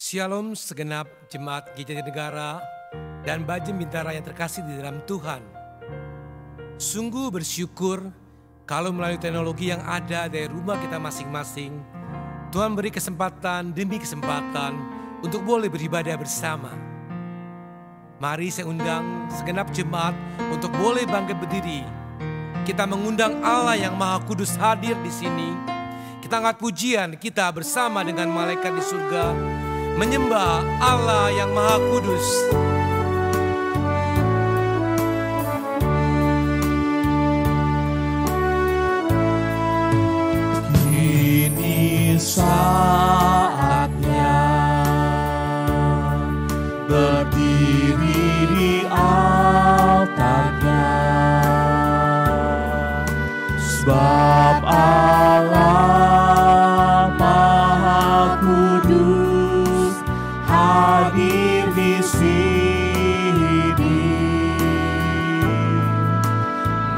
Shalom segenap jemaat Gereja Jatinegara dan Bajem Bintara yang terkasih di dalam Tuhan. Sungguh bersyukur kalau melalui teknologi yang ada dari rumah kita masing-masing, Tuhan beri kesempatan demi kesempatan untuk boleh beribadah bersama. Mari saya undang segenap jemaat untuk boleh bangkit berdiri. Kita mengundang Allah yang Maha Kudus hadir di sini. Kita angkat pujian kita bersama dengan malaikat di surga, menyembah Allah yang Maha Kudus. Kini saatnya berdiri di altarnya, sebab Allah Maha Kudus hadir di sini.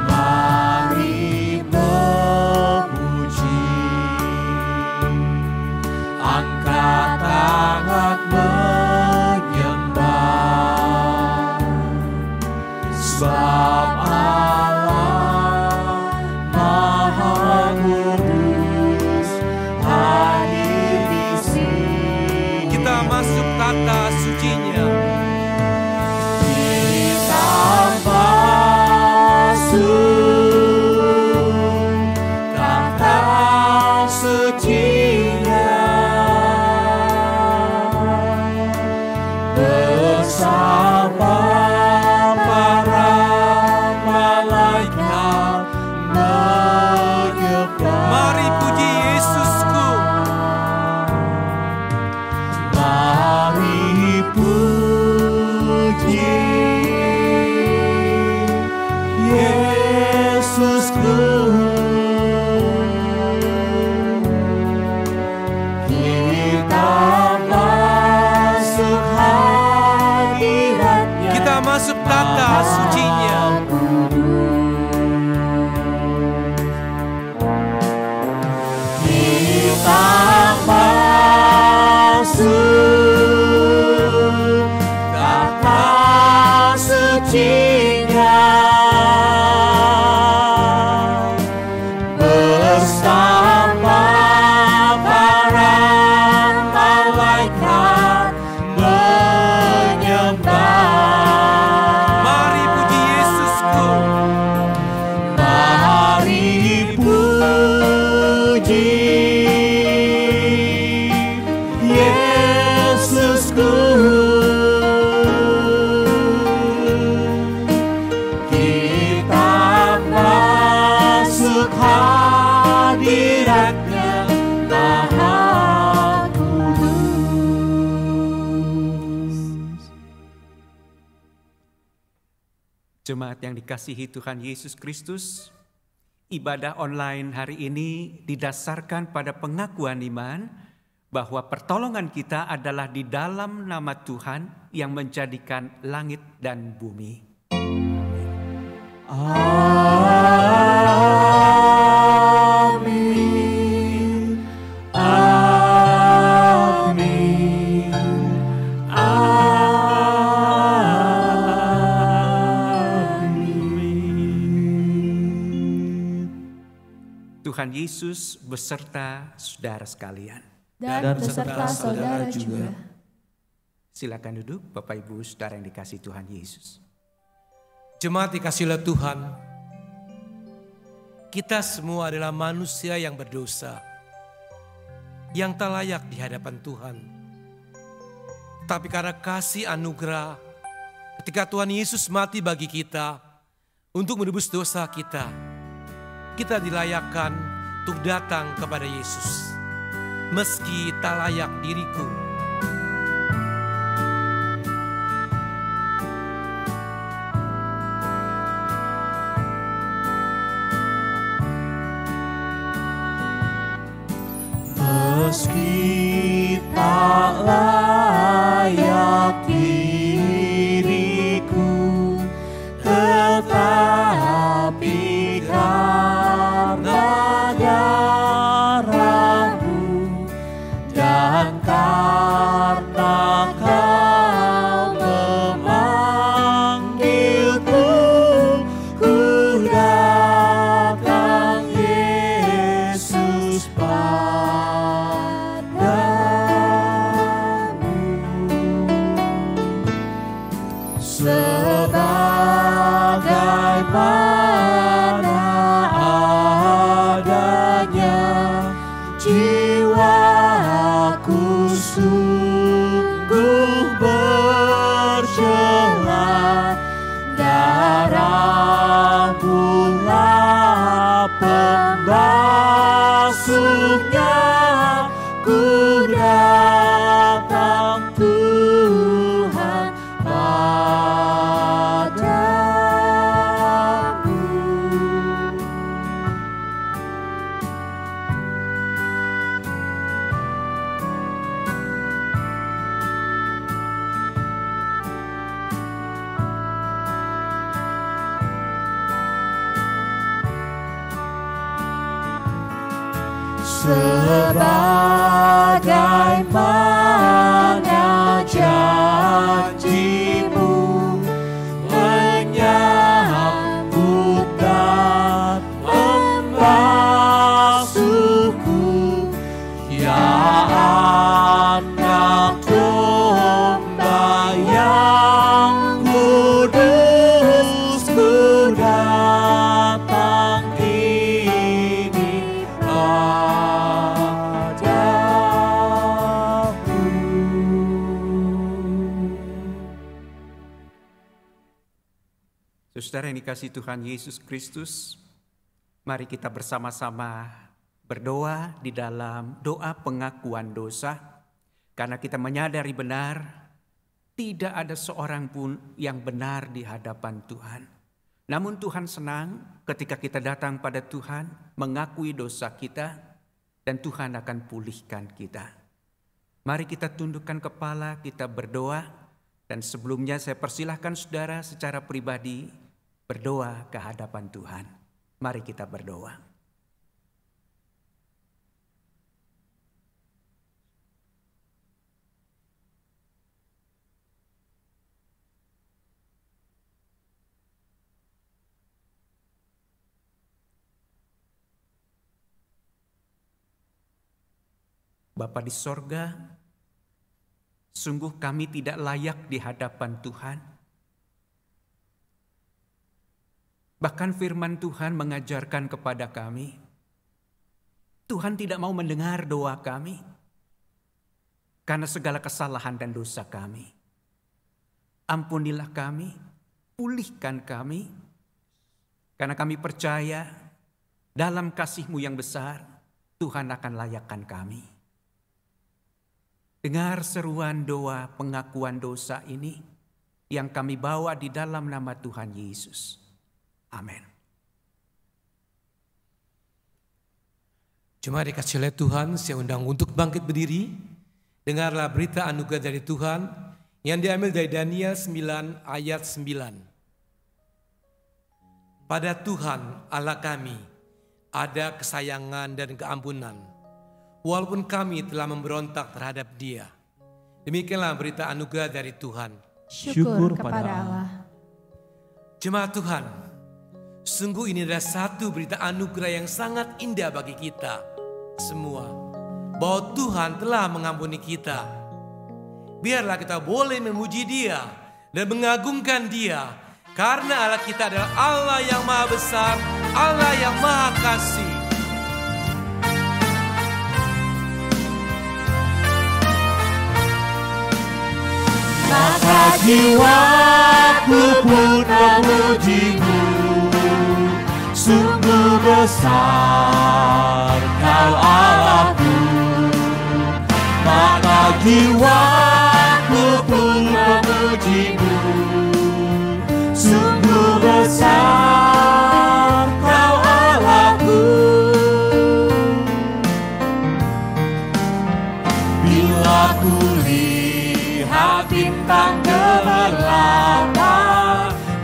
Mari memuji, angkat tangan menyembah, sebab Allah Maha Kudus hadir di sini. Kita masuk tata sucinya. Kita masuk tata sucinya bersama para malaikat menyembah. Mari puji Yesusku. Mari puji Yesusku. Kita masuk hadiratnya, Kita masuk tata sucinya. Kita masuk tata sucinya bersama para malaikat menyembah. Mari puji Yesusku. Mari puji Yesusku. Kita masuk hadiratnya Maha Kudus. Jemaat yang dikasihi Tuhan Yesus Kristus, ibadah online hari ini didasarkan pada pengakuan iman bahwa pertolongan kita adalah di dalam nama Tuhan yang menjadikan langit dan bumi. Amin. Amin. Amin. Tuhan Yesus beserta saudara sekalian. dan beserta saudara juga. Silakan duduk Bapak Ibu saudara yang dikasihi Tuhan Yesus. Jemaat dikasih oleh Tuhan, kita semua adalah manusia yang berdosa, yang tak layak di hadapan Tuhan. Tapi karena kasih anugerah, ketika Tuhan Yesus mati bagi kita, untuk menebus dosa kita dilayakkan untuk datang kepada Yesus. Meski tak layak diriku, meski tak layak diriku, tetapi karena darah-Mu dan karena pembasuhnya, ku datang Tuhan padamu. Sebagaimana janjimu menyambut dan membasuhku, ya anak domba yang kudus, ku datang ini Saudara yang dikasihi Tuhan Yesus Kristus, mari kita bersama-sama berdoa di dalam doa pengakuan dosa, karena kita menyadari benar tidak ada seorang pun yang benar di hadapan Tuhan. Namun Tuhan senang ketika kita datang pada Tuhan, mengakui dosa kita, dan Tuhan akan pulihkan kita. Mari kita tundukkan kepala, kita berdoa, dan sebelumnya saya persilahkan saudara secara pribadi berdoa ke hadapan Tuhan. Mari kita berdoa. Bapa di sorga, sungguh kami tidak layak di hadapan Tuhan. Bahkan firman Tuhan mengajarkan kepada kami, Tuhan tidak mau mendengar doa kami karena segala kesalahan dan dosa kami. Ampunilah kami, pulihkan kami, karena kami percaya dalam kasih-Mu yang besar, Tuhan akan layakkan kami. Dengar seruan doa pengakuan dosa ini yang kami bawa di dalam nama Tuhan Yesus. Amin. Jemaat dikasihi oleh Tuhan, saya undang untuk bangkit berdiri. Dengarlah berita anugerah dari Tuhan yang diambil dari Daniel 9 ayat 9. Pada Tuhan Allah kami ada kesayangan dan keampunan, walaupun kami telah memberontak terhadap Dia. Demikianlah berita anugerah dari Tuhan. Syukur kepada Allah. Jemaat Tuhan, sungguh ini adalah satu berita anugerah yang sangat indah bagi kita semua, bahwa Tuhan telah mengampuni kita. Biarlah kita boleh memuji Dia dan mengagungkan Dia, karena Allah kita adalah Allah yang maha besar, Allah yang maha kasih. Maka jiwaku pun memuji-Mu, sungguh besar Kau Allahku. Maka jiwaku pun memuji-Mu, sungguh besar Kau Allahku. Bila ku lihat bintang gemerlap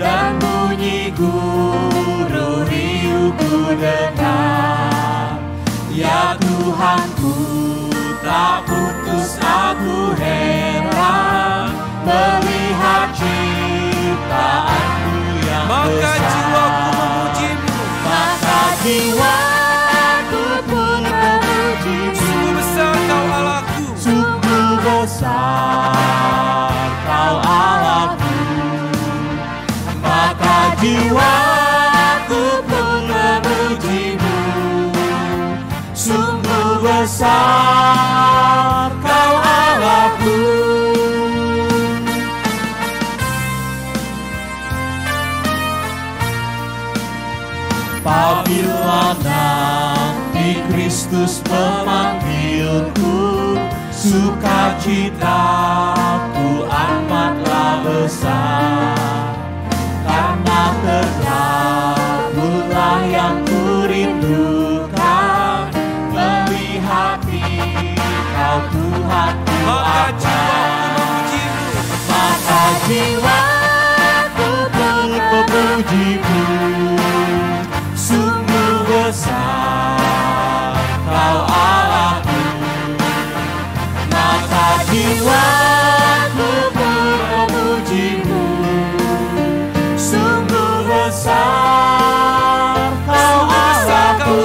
dan bunyi guru riuhku dengar, ya Tuhanku tak putus aku heran melihat ciptaanmu yang Maka besar. jiwaku memuji-Mu, Maka jiwaku pun memuji-Mu, sungguh besar Kau Allahku. sungguh besar Kau Allahku. Maka jiwaku pun memuji-Mu, sungguh besar Apabila nanti Kristus memanggilku, sukacitaku amatlah besar. Karena terlalulah yang kurindukan, melihati Kau Tuhanku maka jiwaku memuji-Mu. Sungguh besar Kau Allahku, maka jiwaku memuji-Mu. Sungguh besar Kau Allahku,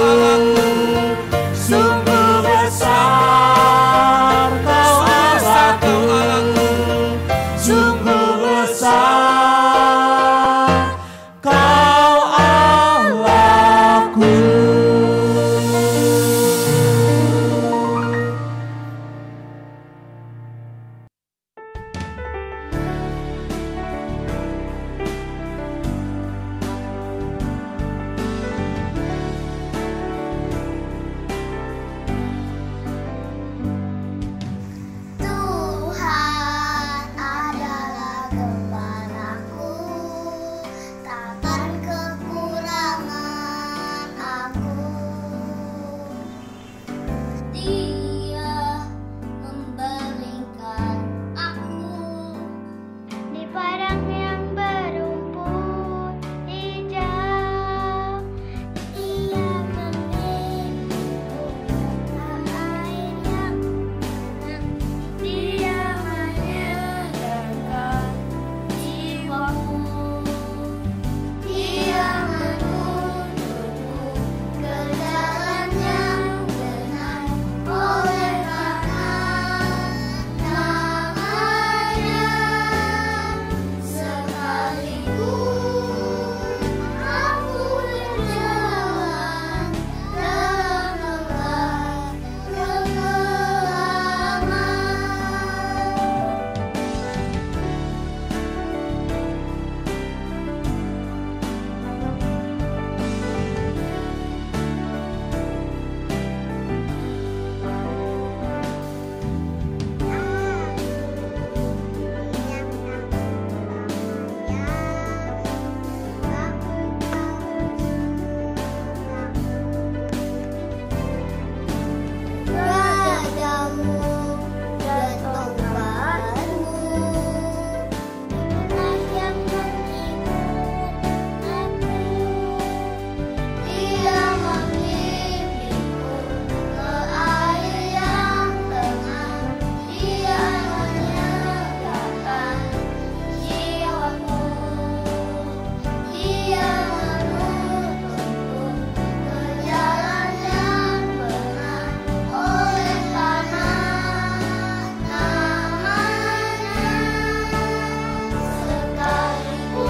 sungguh besar Kau Allahku, sungguh besar Kau Allahku. Tuhan adalah gembalaku, takkan kekurangan aku. Dia memberikan aku di padang yang berumput hijau. Dia membimbingku ke air yang tenang. Dia menyegarkan jiwaku. Dia menuntunku ke jalan yang benar, oleh karena namanya. Sekalipun aku berjalan dalam lembah kegelapan, Padamu dan tongkatmu itulah yang menghibur aku. Dia membimbingku ke air yang tenang. Dia menyegarkan jiwaku. Dia menuntunku ke jalan yang benar, oleh karena namanya. Sekalipun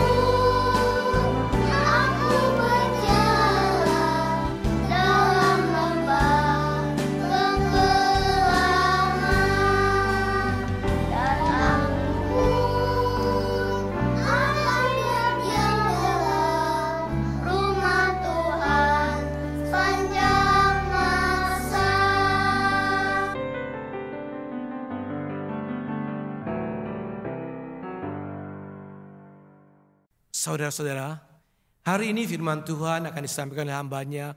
aku berjalan dalam lembah kegelapan, datangku akan diam dalam rumah Tuhan sepanjang masa. Saudara-saudara, hari ini firman Tuhan akan disampaikan oleh hambanya,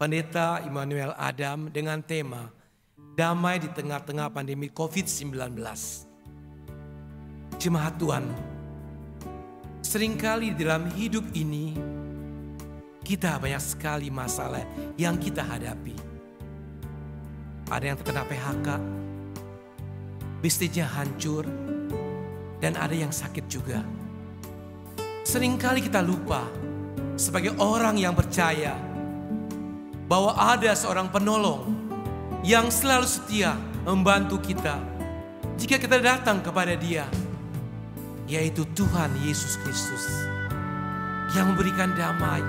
Pendeta Immanuel Adam, dengan tema Damai di Tengah-Tengah Pandemi COVID-19. Jemaat Tuhan, seringkali di dalam hidup ini kita banyak sekali masalah yang kita hadapi. Ada yang terkena PHK, bisnisnya hancur, dan ada yang sakit juga. Seringkali kita lupa sebagai orang yang percaya bahwa ada seorang penolong yang selalu setia membantu kita jika kita datang kepada Dia, yaitu Tuhan Yesus Kristus yang memberikan damai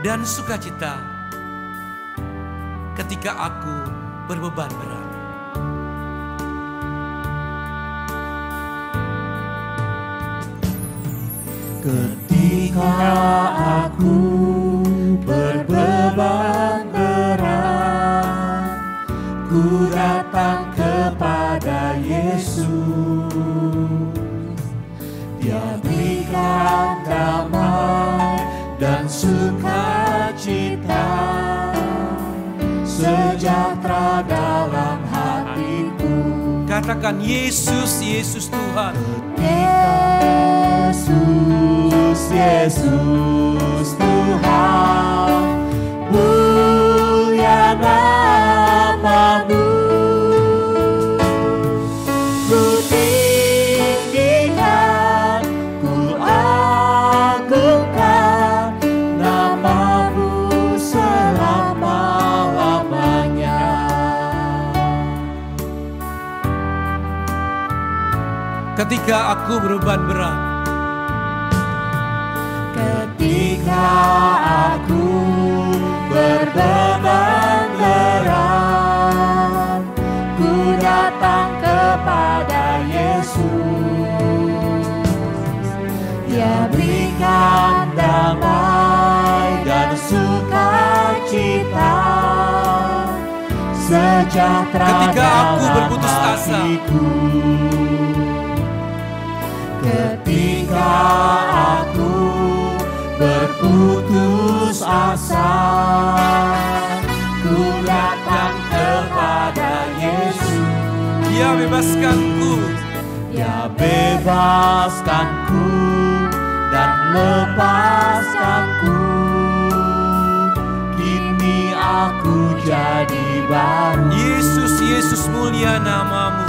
dan sukacita ketika aku berbeban berat. Ketika aku katakan Yesus, Yesus Tuhan. Yesus, Yesus Tuhan, mulia nama-Mu. Ku tinggikan, ku agungkan nama-Mu selama-lamanya. Ketika aku berbeban berat, ketika aku berbeban berat, ku datang kepada Yesus. Dia berikan damai dan sukacita, sejahtera ketika aku dalam berputus asa, hatiku. Ketika aku berputus asa, ku datang kepada Yesus. Dia bebaskanku, Dia bebaskanku dan lepaskanku. Kini aku jadi baru. Yesus, Yesus mulia nama-Mu.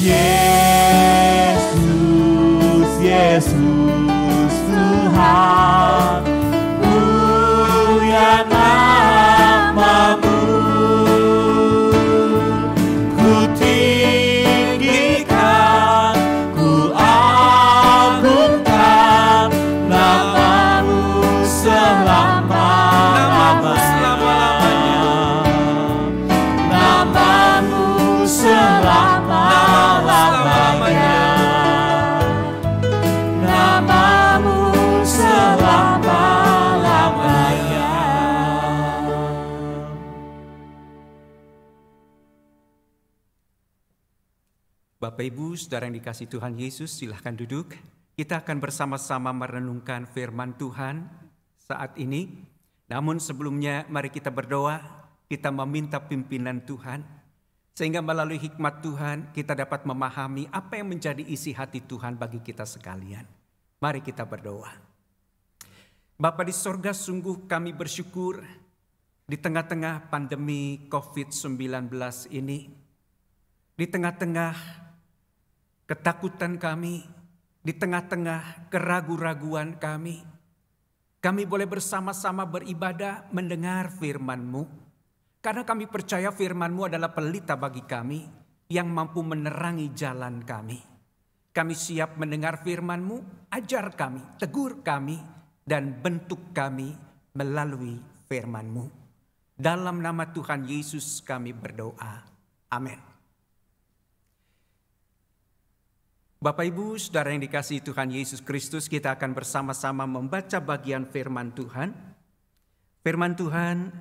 Yesus, Yesus Tuhan, mulia nama-Mu. Ku tinggikan, ku agungkan nama-Mu selama-lamanya. Nama-Mu selama-lamanya. Nama-Mu selama-lamanya. Bapak Ibu, saudara yang dikasihi Tuhan Yesus, silahkan duduk. Kita akan bersama-sama merenungkan firman Tuhan saat ini. Namun sebelumnya mari kita berdoa, kita meminta pimpinan Tuhan. Sehingga melalui hikmat Tuhan kita dapat memahami apa yang menjadi isi hati Tuhan bagi kita sekalian. Mari kita berdoa. Bapa di sorga, sungguh kami bersyukur di tengah-tengah pandemi COVID-19 ini. Di tengah-tengah ketakutan kami, di tengah-tengah keraguan-raguan kami boleh bersama-sama beribadah mendengar firman-Mu. Karena kami percaya firman-Mu adalah pelita bagi kami yang mampu menerangi jalan kami. Kami siap mendengar firman-Mu, ajar kami, tegur kami, dan bentuk kami melalui firman-Mu. Dalam nama Tuhan Yesus kami berdoa. Amin. Bapak Ibu, saudara yang dikasihi Tuhan Yesus Kristus, kita akan bersama-sama membaca bagian firman Tuhan. Firman Tuhan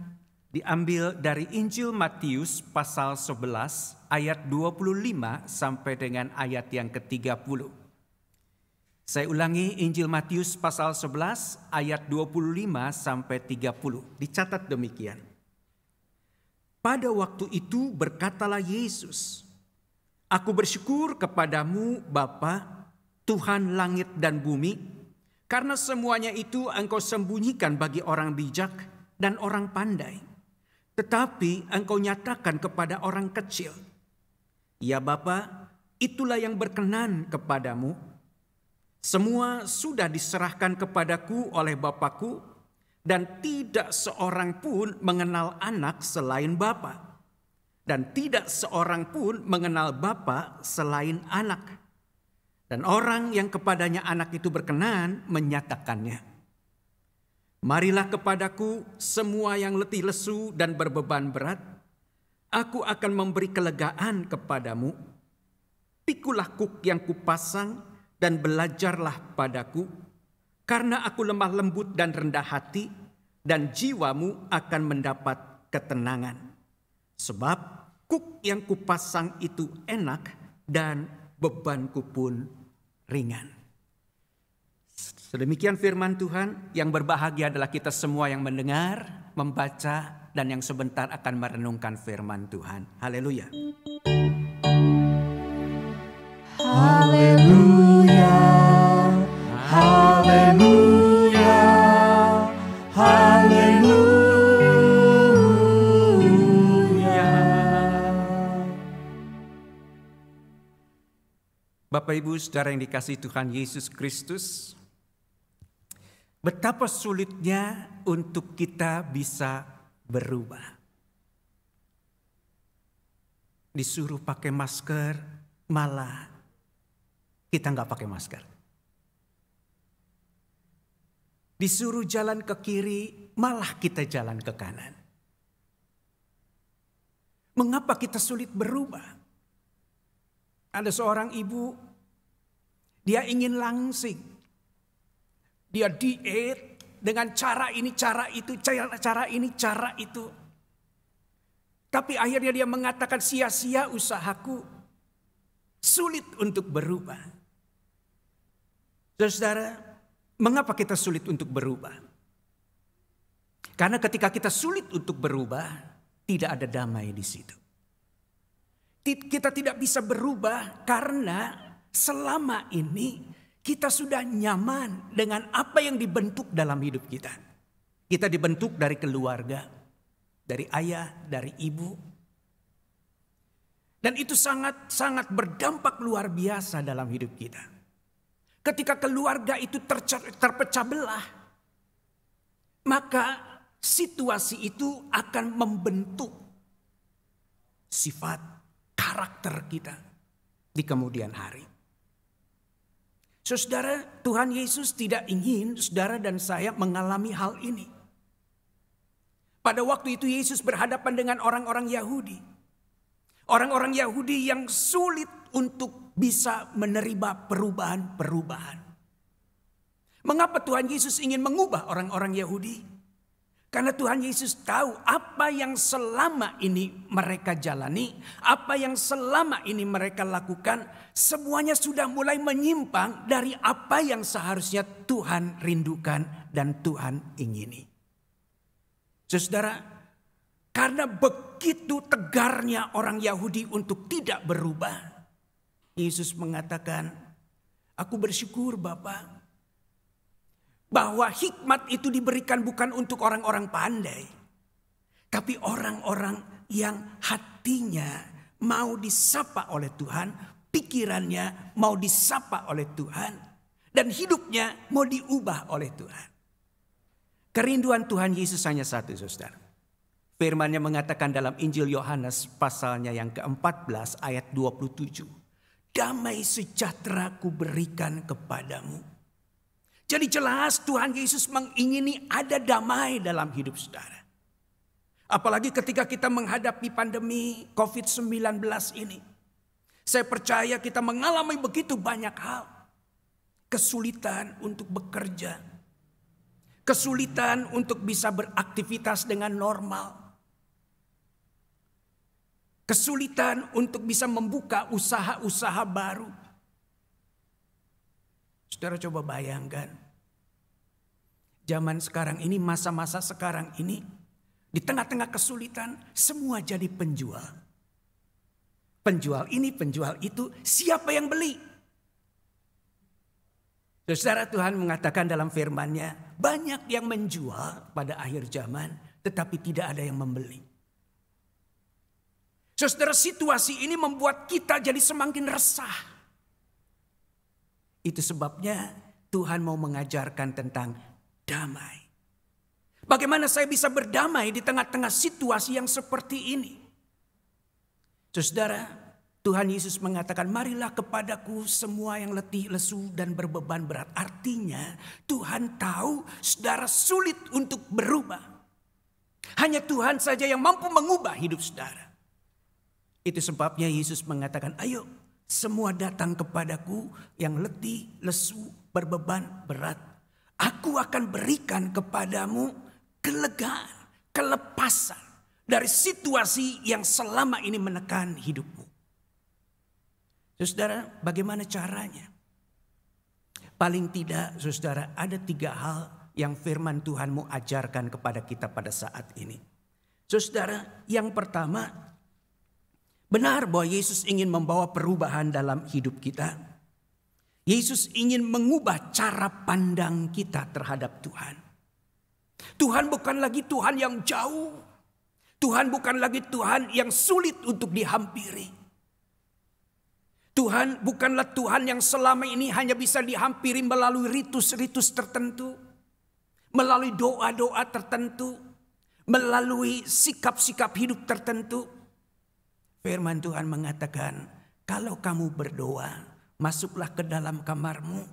diambil dari Injil Matius pasal 11 ayat 25 sampai dengan ayat yang ke-30. Saya ulangi, Injil Matius pasal 11 ayat 25 sampai 30. Dicatat demikian. Pada waktu itu berkatalah Yesus, "Aku bersyukur kepadamu Bapa, Tuhan langit dan bumi, karena semuanya itu Engkau sembunyikan bagi orang bijak dan orang pandai, tetapi Engkau nyatakan kepada orang kecil. Ya Bapa, itulah yang berkenan kepadamu. Semua sudah diserahkan kepadaku oleh Bapakku, dan tidak seorang pun mengenal anak selain Bapa. Dan tidak seorang pun mengenal Bapa selain anak. Dan orang yang kepadanya anak itu berkenan menyatakannya. Marilah kepadaku semua yang letih lesu dan berbeban berat. Aku akan memberi kelegaan kepadamu. Pikulah kuk yang kupasang dan belajarlah padaku. Karena aku lemah lembut dan rendah hati, dan jiwamu akan mendapat ketenangan. Sebab kuk yang kupasang itu enak dan bebanku pun ringan." Sedemikian firman Tuhan. Yang berbahagia adalah kita semua yang mendengar, membaca, dan yang sebentar akan merenungkan firman Tuhan. Haleluya. Haleluya, haleluya, haleluya. Bapak Ibu Saudara yang dikasihi Tuhan Yesus Kristus, betapa sulitnya untuk kita bisa berubah. Disuruh pakai masker, malah kita nggak pakai masker. Disuruh jalan ke kiri, malah kita jalan ke kanan. Mengapa kita sulit berubah? Ada seorang ibu, dia ingin langsing. Dia diet dengan cara ini, cara itu, cara ini, cara itu. Tapi akhirnya dia mengatakan sia-sia usahaku. Sulit untuk berubah. Saudara, mengapa kita sulit untuk berubah? Karena ketika kita sulit untuk berubah, tidak ada damai di situ. Kita tidak bisa berubah karena selama ini kita sudah nyaman dengan apa yang dibentuk dalam hidup kita. Kita dibentuk dari keluarga, dari ayah, dari ibu. Dan itu sangat berdampak luar biasa dalam hidup kita. Ketika keluarga itu terpecah belah, maka situasi itu akan membentuk sifat karakter kita di kemudian hari. Saudara, Tuhan Yesus tidak ingin saudara dan saya mengalami hal ini. Pada waktu itu Yesus berhadapan dengan orang-orang Yahudi. Orang-orang Yahudi yang sulit untuk bisa menerima perubahan-perubahan. Mengapa Tuhan Yesus ingin mengubah orang-orang Yahudi? Karena Tuhan Yesus tahu apa yang selama ini mereka jalani, apa yang selama ini mereka lakukan, semuanya sudah mulai menyimpang dari apa yang seharusnya Tuhan rindukan dan Tuhan ingini. Saudara, karena begitu tegarnya orang Yahudi untuk tidak berubah, Yesus mengatakan, aku bersyukur Bapa, bahwa hikmat itu diberikan bukan untuk orang-orang pandai, tapi orang-orang yang hatinya mau disapa oleh Tuhan, pikirannya mau disapa oleh Tuhan, dan hidupnya mau diubah oleh Tuhan. Kerinduan Tuhan Yesus hanya satu, saudara. Firman-Nya mengatakan dalam Injil Yohanes pasalnya yang ke-14 ayat 27. Damai sejahtera ku berikan kepadamu. Jadi jelas Tuhan Yesus mengingini ada damai dalam hidup saudara. Apalagi ketika kita menghadapi pandemi COVID-19 ini. Saya percaya kita mengalami begitu banyak hal. Kesulitan untuk bekerja. Kesulitan untuk bisa beraktivitas dengan normal. Kesulitan untuk bisa membuka usaha-usaha baru. Saudara coba bayangkan. Zaman sekarang ini, masa-masa sekarang ini. Di tengah-tengah kesulitan, semua jadi penjual. Penjual ini, penjual itu, siapa yang beli? Saudara, Tuhan mengatakan dalam firman-Nya, banyak yang menjual pada akhir zaman, tetapi tidak ada yang membeli. Saudara, situasi ini membuat kita jadi semakin resah. Itu sebabnya Tuhan mau mengajarkan tentang damai. Bagaimana saya bisa berdamai di tengah-tengah situasi yang seperti ini? Saudara, Tuhan Yesus mengatakan, marilah kepadaku semua yang letih, lesu dan berbeban berat. Artinya Tuhan tahu saudara sulit untuk berubah. Hanya Tuhan saja yang mampu mengubah hidup saudara. Itu sebabnya Yesus mengatakan, ayo semua datang kepadaku yang letih, lesu, berbeban berat. Aku akan berikan kepadamu kelegaan, kelepasan dari situasi yang selama ini menekan hidupmu. Saudara, bagaimana caranya? Paling tidak, saudara, ada 3 hal yang firman Tuhan mau ajarkan kepada kita pada saat ini. Saudara, yang pertama, benar bahwa Yesus ingin membawa perubahan dalam hidup kita. Yesus ingin mengubah cara pandang kita terhadap Tuhan. Tuhan bukan lagi Tuhan yang jauh. Tuhan bukan lagi Tuhan yang sulit untuk dihampiri. Tuhan bukanlah Tuhan yang selama ini hanya bisa dihampiri melalui ritus-ritus tertentu, melalui doa-doa tertentu, melalui sikap-sikap hidup tertentu. Firman Tuhan mengatakan, kalau kamu berdoa, masuklah ke dalam kamarmu,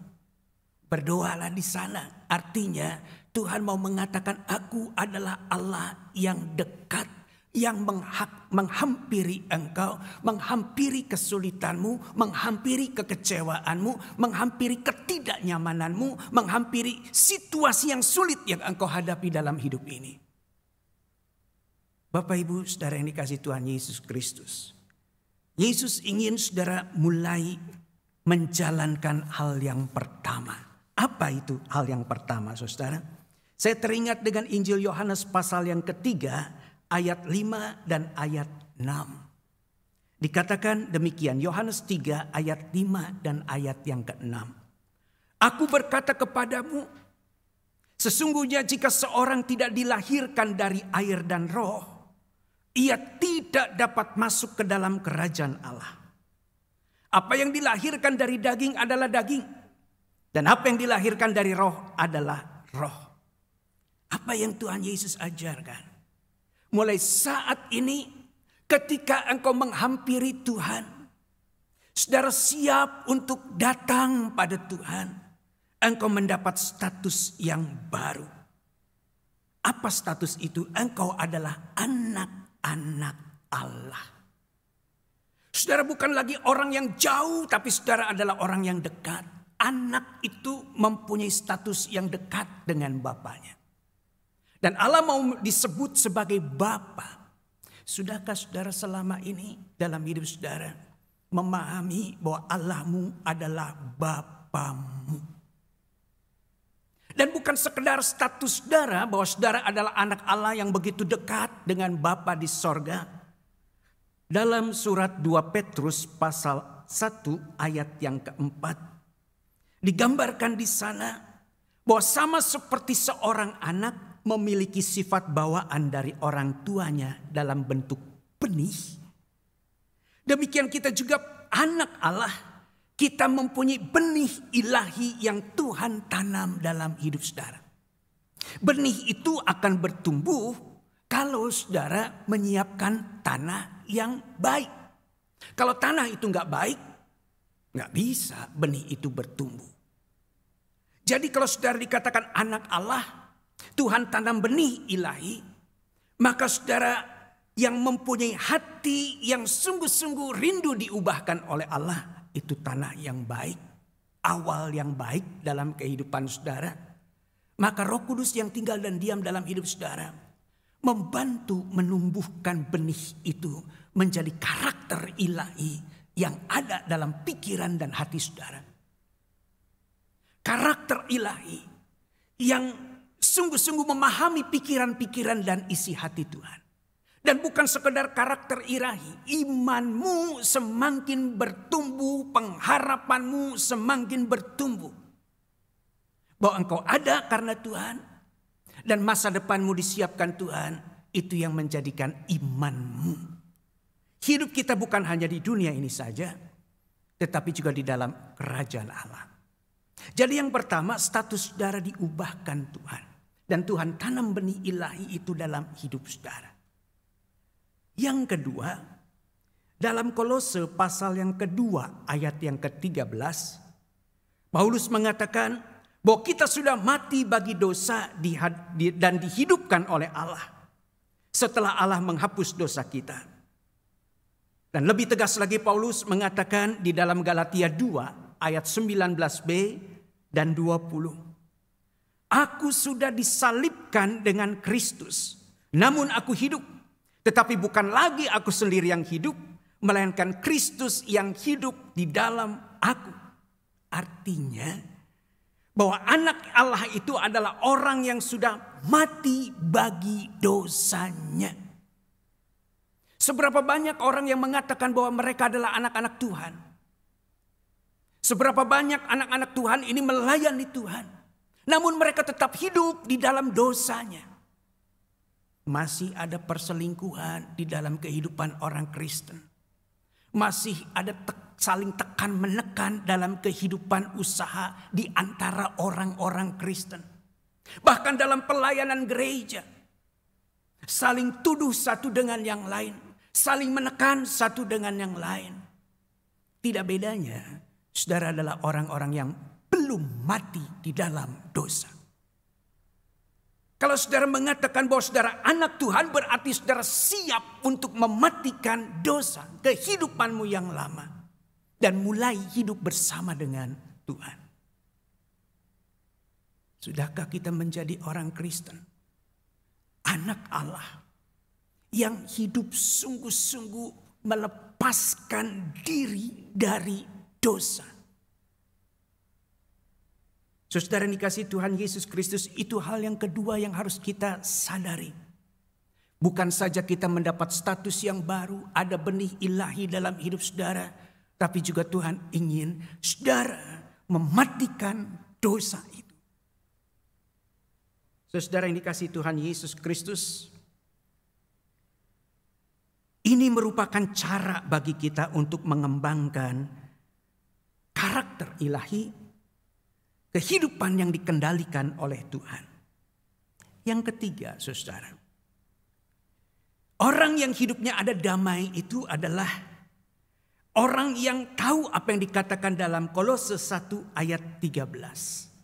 berdoalah di sana. Artinya Tuhan mau mengatakan, aku adalah Allah yang dekat, yang menghampiri engkau, menghampiri kesulitanmu, menghampiri kekecewaanmu, menghampiri ketidaknyamananmu, menghampiri situasi yang sulit yang engkau hadapi dalam hidup ini. Bapak Ibu saudara yang dikasihi Tuhan Yesus Kristus, Yesus ingin saudara mulai menjalankan hal yang pertama. Apa itu hal yang pertama saudara? Saya teringat dengan Injil Yohanes pasal yang ketiga, ayat 5 dan ayat 6. Dikatakan demikian, Yohanes 3 ayat 5 dan ayat yang ke-6. Aku berkata kepadamu, sesungguhnya jika seorang tidak dilahirkan dari air dan roh, ia tidak dapat masuk ke dalam kerajaan Allah. Apa yang dilahirkan dari daging adalah daging, dan apa yang dilahirkan dari roh adalah roh. Apa yang Tuhan Yesus ajarkan? Mulai saat ini ketika engkau menghampiri Tuhan, saudara siap untuk datang pada Tuhan, engkau mendapat status yang baru. Apa status itu? Engkau adalah anak-anak Allah. Saudara bukan lagi orang yang jauh, tapi saudara adalah orang yang dekat. Anak itu mempunyai status yang dekat dengan bapaknya. Dan Allah mau disebut sebagai Bapa. Sudahkah saudara selama ini dalam hidup saudara memahami bahwa Allahmu adalah Bapamu? Dan bukan sekedar status saudara bahwa saudara adalah anak Allah yang begitu dekat dengan Bapa di sorga. Dalam surat 2 Petrus pasal 1 ayat yang keempat, digambarkan di sana bahwa sama seperti seorang anak memiliki sifat bawaan dari orang tuanya dalam bentuk benih, demikian kita juga anak Allah. Kita mempunyai benih ilahi yang Tuhan tanam dalam hidup saudara. Benih itu akan bertumbuh kalau saudara menyiapkan tanah yang baik. Kalau tanah itu nggak baik, nggak bisa benih itu bertumbuh. Jadi kalau saudara dikatakan anak Allah, Tuhan tanam benih ilahi, maka saudara yang mempunyai hati yang sungguh-sungguh rindu diubahkan oleh Allah, itu tanah yang baik, awal yang baik dalam kehidupan saudara. Maka Roh Kudus yang tinggal dan diam dalam hidup saudara membantu menumbuhkan benih itu menjadi karakter ilahi yang ada dalam pikiran dan hati saudara. Karakter ilahi yang sungguh-sungguh memahami pikiran-pikiran dan isi hati Tuhan. Dan bukan sekedar karakter ilahi, imanmu semakin bertumbuh, pengharapanmu semakin bertumbuh. Bahwa engkau ada karena Tuhan dan masa depanmu disiapkan Tuhan, itu yang menjadikan imanmu. Hidup kita bukan hanya di dunia ini saja, tetapi juga di dalam kerajaan Allah. Jadi yang pertama, status saudara diubahkan Tuhan. Dan Tuhan tanam benih ilahi itu dalam hidup saudara. Yang kedua, dalam Kolose pasal yang kedua ayat yang ke-13, Paulus mengatakan bahwa kita sudah mati bagi dosa dan dihidupkan oleh Allah setelah Allah menghapus dosa kita. Dan lebih tegas lagi Paulus mengatakan di dalam Galatia 2 ayat 19b dan 20. Aku sudah disalibkan dengan Kristus, namun aku hidup. Tetapi bukan lagi aku sendiri yang hidup, melainkan Kristus yang hidup di dalam aku. Artinya bahwa anak Allah itu adalah orang yang sudah mati bagi dosanya. Seberapa banyak orang yang mengatakan bahwa mereka adalah anak-anak Tuhan. Seberapa banyak anak-anak Tuhan ini melayani Tuhan. Namun mereka tetap hidup di dalam dosanya. Masih ada perselingkuhan di dalam kehidupan orang Kristen. Masih ada saling tekan menekan dalam kehidupan usaha di antara orang-orang Kristen. Bahkan dalam pelayanan gereja. Saling tuduh satu dengan yang lain. Saling menekan satu dengan yang lain. Tidak bedanya, saudara adalah orang-orang yang belum mati di dalam dosa. Kalau saudara mengatakan bahwa saudara anak Tuhan, berarti saudara siap untuk mematikan dosa, kehidupanmu yang lama. Dan mulai hidup bersama dengan Tuhan. Sudahkah kita menjadi orang Kristen? Anak Allah yang hidup sungguh-sungguh melepaskan diri dari dosa. Saudara yang dikasihi Tuhan Yesus Kristus, itu hal yang kedua yang harus kita sadari. Bukan saja kita mendapat status yang baru, ada benih ilahi dalam hidup saudara, tapi juga Tuhan ingin saudara mematikan dosa itu. Saudara yang dikasihi Tuhan Yesus Kristus, ini merupakan cara bagi kita untuk mengembangkan karakter ilahi, kehidupan yang dikendalikan oleh Tuhan. Yang ketiga, saudara, orang yang hidupnya ada damai itu adalah orang yang tahu apa yang dikatakan dalam Kolose 1 ayat 13.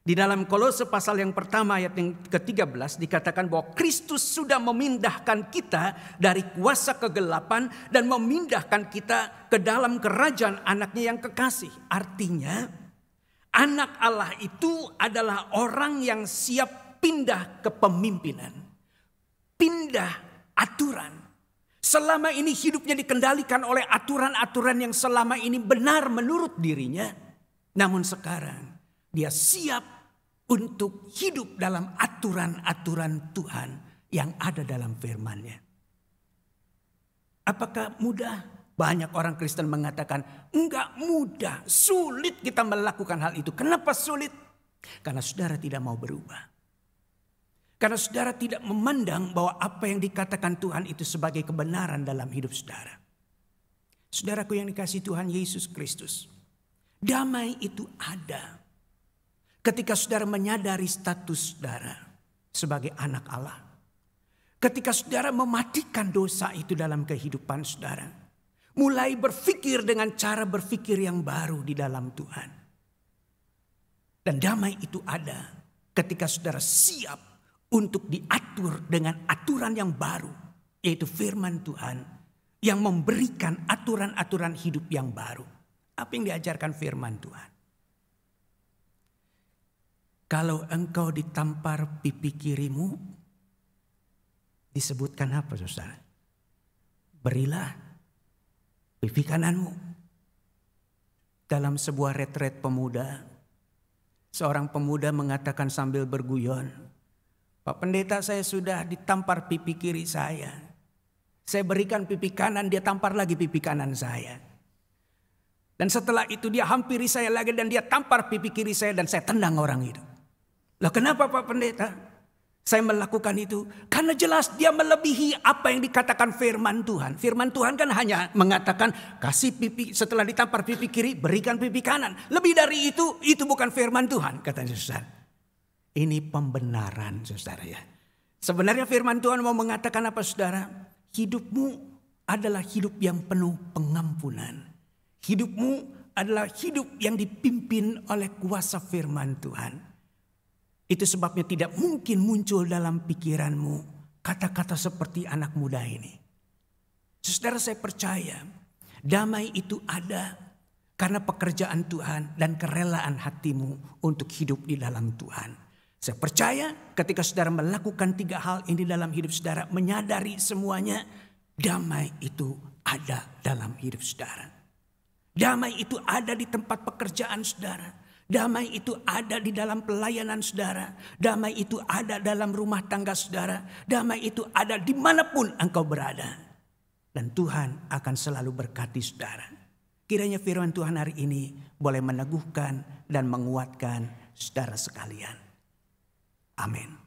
Di dalam Kolose pasal yang pertama ayat yang ke-13 dikatakan bahwa Kristus sudah memindahkan kita dari kuasa kegelapan dan memindahkan kita ke dalam kerajaan anaknya yang kekasih. Artinya anak Allah itu adalah orang yang siap pindah kepemimpinan, pindah aturan. Selama ini hidupnya dikendalikan oleh aturan-aturan yang selama ini benar menurut dirinya. Namun sekarang dia siap untuk hidup dalam aturan-aturan Tuhan yang ada dalam firman-Nya. Apakah mudah? Banyak orang Kristen mengatakan, enggak mudah, sulit kita melakukan hal itu. Kenapa sulit? Karena saudara tidak mau berubah. Karena saudara tidak memandang bahwa apa yang dikatakan Tuhan itu sebagai kebenaran dalam hidup saudara. Saudaraku yang dikasihi Tuhan Yesus Kristus, damai itu ada ketika saudara menyadari status saudara sebagai anak Allah. Ketika saudara mematikan dosa itu dalam kehidupan saudara. Mulai berpikir dengan cara berpikir yang baru di dalam Tuhan. Dan damai itu ada ketika saudara siap untuk diatur dengan aturan yang baru. Yaitu firman Tuhan yang memberikan aturan-aturan hidup yang baru. Apa yang diajarkan firman Tuhan? Kalau engkau ditampar pipi kirimu, disebutkan apa saudara? Berilah pipi kananmu. Dalam sebuah retret pemuda, seorang pemuda mengatakan sambil berguyon, Pak Pendeta, saya sudah ditampar pipi kiri saya. Saya berikan pipi kanan, dia tampar lagi pipi kanan saya. Dan setelah itu dia hampiri saya lagi dan dia tampar pipi kiri saya dan saya tendang orang itu. Lah kenapa Pak Pendeta? Saya melakukan itu karena jelas dia melebihi apa yang dikatakan firman Tuhan. Firman Tuhan kan hanya mengatakan kasih pipi, setelah ditampar pipi kiri berikan pipi kanan. Lebih dari itu bukan firman Tuhan, kata saudara. Ini pembenaran saudara ya. Sebenarnya firman Tuhan mau mengatakan apa saudara? Hidupmu adalah hidup yang penuh pengampunan. Hidupmu adalah hidup yang dipimpin oleh kuasa firman Tuhan. Itu sebabnya tidak mungkin muncul dalam pikiranmu kata-kata seperti anak muda ini. Saudara, saya percaya damai itu ada karena pekerjaan Tuhan dan kerelaan hatimu untuk hidup di dalam Tuhan. Saya percaya ketika saudara melakukan 3 hal ini dalam hidup saudara, menyadari semuanya, damai itu ada dalam hidup saudara. Damai itu ada di tempat pekerjaan saudara. Damai itu ada di dalam pelayanan saudara. Damai itu ada dalam rumah tangga saudara. Damai itu ada dimanapun engkau berada. Dan Tuhan akan selalu berkati saudara. Kiranya firman Tuhan hari ini boleh meneguhkan dan menguatkan saudara sekalian. Amin.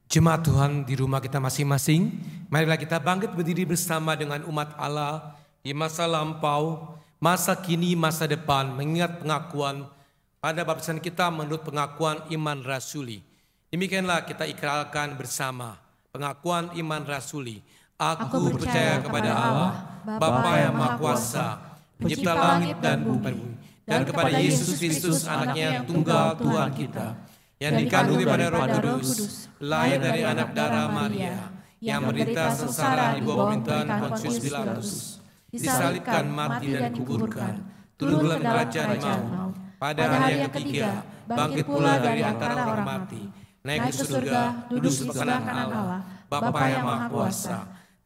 Jemaat Tuhan di rumah kita masing-masing, marilah kita bangkit berdiri bersama dengan umat Allah di masa lampau, masa kini, masa depan, mengingat pengakuan pada baptisan kita menurut pengakuan iman rasuli. Demikianlah kita ikrarkan bersama pengakuan iman rasuli. Aku percaya kepada Allah, Bapa yang Maha Kuasa, pencipta langit dan bumi, dan kepada Yesus Kristus, anaknya yang tunggal Tuhan kita, yang dikandung daripada Roh Kudus, lahir dari anak darah Maria, yang menderita sengsara di bawah pemerintahan Pontius Pilatus, disalibkan, mati dan dikuburkan, turun ke dalam kerajaan maut, pada hari yang ketiga bangkit pula dari antara orang mati, naik ke surga, duduk di kanan Allah, Bapa yang Maha Kuasa,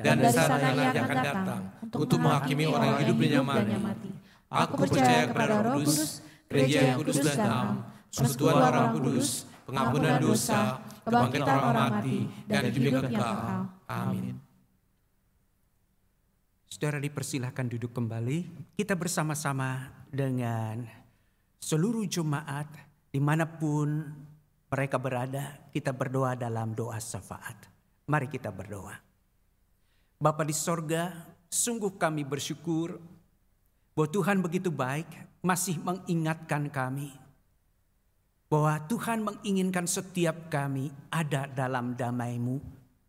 dan dari sana Ia akan datang untuk menghakimi orang yang hidup dan yang mati. Aku percaya kepada Roh Kudus, gereja yang kudus dan am, persekutuan orang kudus, pengampunan dosa, kebangkitan orang mati, dan hidup yang kekal. Amin. Saudara dipersilahkan duduk kembali. Kita bersama-sama dengan seluruh jemaat dimanapun mereka berada, kita berdoa dalam doa syafaat. Mari kita berdoa. Bapa di sorga, sungguh kami bersyukur bahwa Tuhan begitu baik, masih mengingatkan kami bahwa Tuhan menginginkan setiap kami ada dalam damai-Mu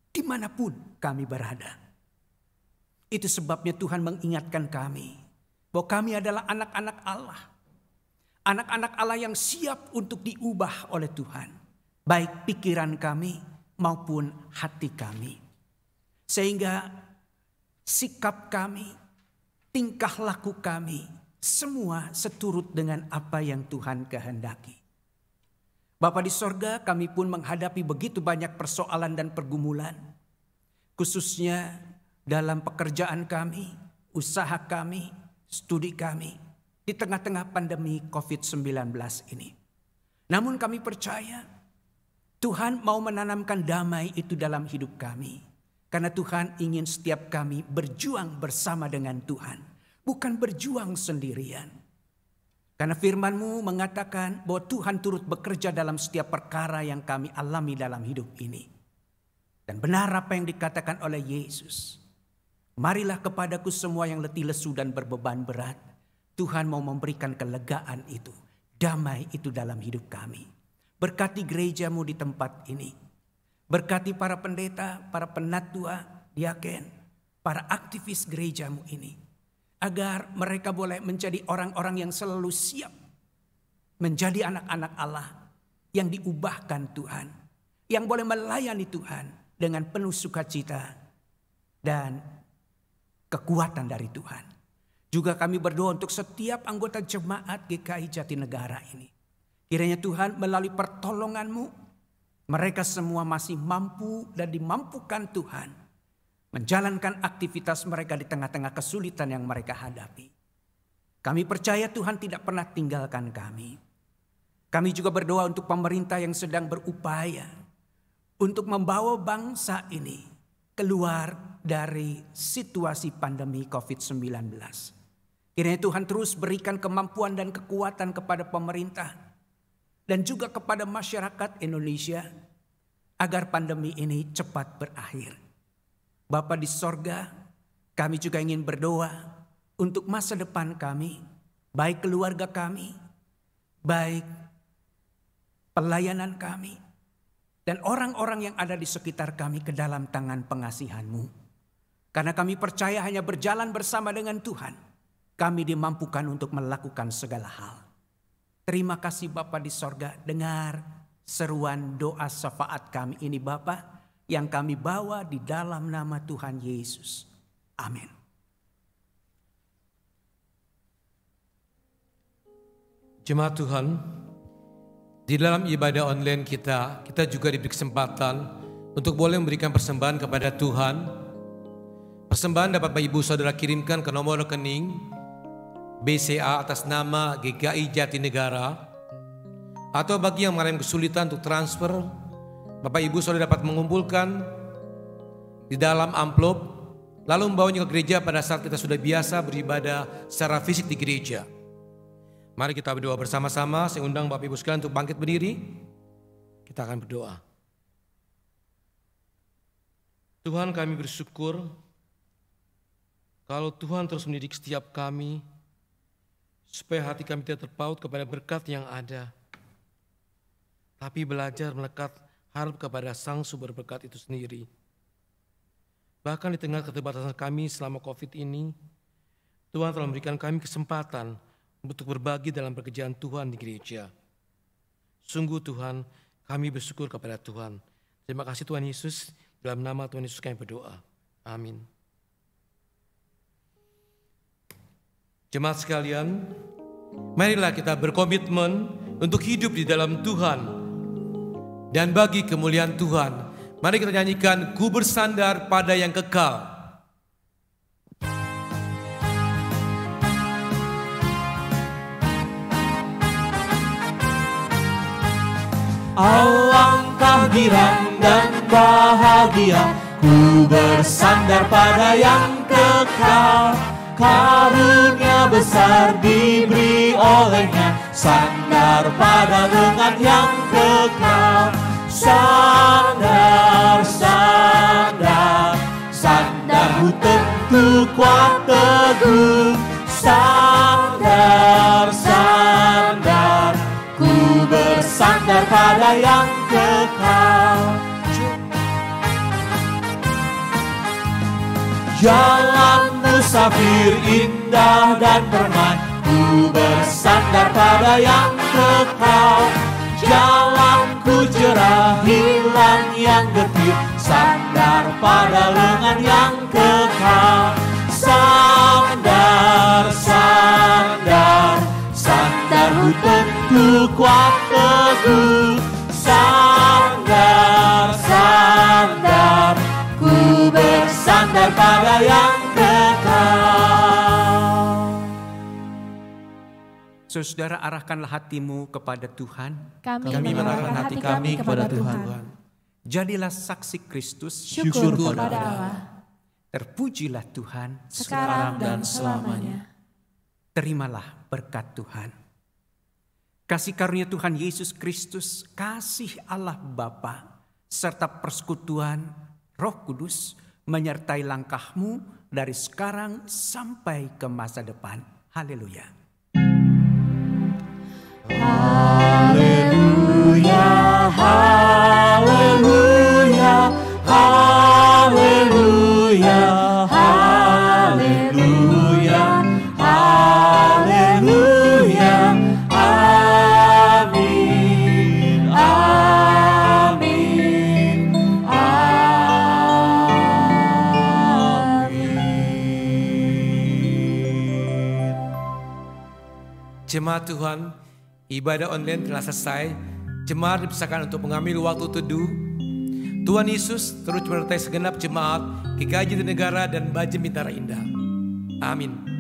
dimanapun kami berada. Itu sebabnya Tuhan mengingatkan kami bahwa kami adalah anak-anak Allah. Anak-anak Allah yang siap untuk diubah oleh Tuhan. Baik pikiran kami maupun hati kami. Sehingga sikap kami, tingkah laku kami, semua seturut dengan apa yang Tuhan kehendaki. Bapa di sorga, kami pun menghadapi begitu banyak persoalan dan pergumulan. Khususnya dalam pekerjaan kami, usaha kami, studi kami. Di tengah-tengah pandemi COVID-19 ini. Namun kami percaya Tuhan mau menanamkan damai itu dalam hidup kami. Karena Tuhan ingin setiap kami berjuang bersama dengan Tuhan. Bukan berjuang sendirian. Karena firman-Mu mengatakan bahwa Tuhan turut bekerja dalam setiap perkara yang kami alami dalam hidup ini. Dan benar apa yang dikatakan oleh Yesus. Marilah kepadaku semua yang letih lesu dan berbeban berat. Tuhan mau memberikan kelegaan itu. Damai itu dalam hidup kami. Berkati gereja-Mu di tempat ini. Berkati para pendeta, para penatua, diaken, para aktivis gereja-Mu ini. Agar mereka boleh menjadi orang-orang yang selalu siap menjadi anak-anak Allah yang diubahkan Tuhan. Yang boleh melayani Tuhan dengan penuh sukacita dan kekuatan dari Tuhan. Juga kami berdoa untuk setiap anggota jemaat GKI Jatinegara ini. Kiranya Tuhan melalui pertolongan-Mu, mereka semua masih mampu dan dimampukan Tuhan menjalankan aktivitas mereka di tengah-tengah kesulitan yang mereka hadapi. Kami percaya Tuhan tidak pernah tinggalkan kami. Kami juga berdoa untuk pemerintah yang sedang berupaya untuk membawa bangsa ini keluar dari situasi pandemi COVID-19. Kiranya Tuhan terus berikan kemampuan dan kekuatan kepada pemerintah dan juga kepada masyarakat Indonesia agar pandemi ini cepat berakhir. Bapa di sorga, kami juga ingin berdoa untuk masa depan kami, baik keluarga kami, baik pelayanan kami, dan orang-orang yang ada di sekitar kami ke dalam tangan pengasihan-Mu. Karena kami percaya hanya berjalan bersama dengan Tuhan, kami dimampukan untuk melakukan segala hal. Terima kasih Bapa di sorga, dengar seruan doa syafaat kami ini Bapa, yang kami bawa di dalam nama Tuhan Yesus. Amin. Jemaat Tuhan, di dalam ibadah online kita juga diberi kesempatan untuk boleh memberikan persembahan kepada Tuhan. Persembahan dapat Bapak Ibu Saudara kirimkan ke nomor rekening BCA atas nama GKI Jatinegara, atau bagi yang mengalami kesulitan untuk transfer, Bapak Ibu Saudara dapat mengumpulkan di dalam amplop lalu membawanya ke gereja pada saat kita sudah biasa beribadah secara fisik di gereja. Mari kita berdoa bersama-sama. Saya undang Bapak Ibu sekalian untuk bangkit berdiri. Kita akan berdoa. Tuhan, kami bersyukur kalau Tuhan terus mendidik setiap kami supaya hati kami tidak terpaut kepada berkat yang ada, tapi belajar melekat harap kepada Sang Sumber berkat itu sendiri. Bahkan di tengah keterbatasan kami selama COVID ini, Tuhan telah memberikan kami kesempatan untuk berbagi dalam pekerjaan Tuhan di gereja. Sungguh Tuhan, kami bersyukur kepada Tuhan. Terima kasih Tuhan Yesus, dalam nama Tuhan Yesus kami berdoa. Amin. Jemaat sekalian, marilah kita berkomitmen untuk hidup di dalam Tuhan dan bagi kemuliaan Tuhan. Mari kita nyanyikan Ku Bersandar Pada Yang Kekal. Alangkah girang dan bahagia, ku bersandar pada yang kekal. Karunia besar diberi olehnya, sandar pada lengan yang kekal. Sandar, sandar, sandarmu tentu kuat teguh. Sandar, sandar, ku bersandar pada yang kekal. Jalan musafir indah dan permai, ku bersandar pada yang kekal. Jalanku cerah hilang yang getir, sandar pada lengan yang kekal. Sandar, sandar, sandarmu tentu kuat teguh. Sandar, sandar, ku bersandar pada yang kekal. Saudara, arahkanlah hatimu kepada Tuhan. Kami mengarahkan hati kami kepada Tuhan. Jadilah saksi Kristus. Syukur kepada Allah. Terpujilah Tuhan Sekarang dan selamanya. Terimalah berkat Tuhan. Kasih karunia Tuhan Yesus Kristus, kasih Allah Bapa, serta persekutuan Roh Kudus menyertai langkahmu dari sekarang sampai ke masa depan. Haleluya. Haleluya, haleluya, haleluya, haleluya, haleluya, amin, amin, amin. Jemaat Tuhan, ibadah online telah selesai. Jemaat dipersilakan untuk mengambil waktu teduh. Tuhan Yesus terus menyertai segenap jemaat GKI Jatinegara dan Bajem Bintara Indah. Amin.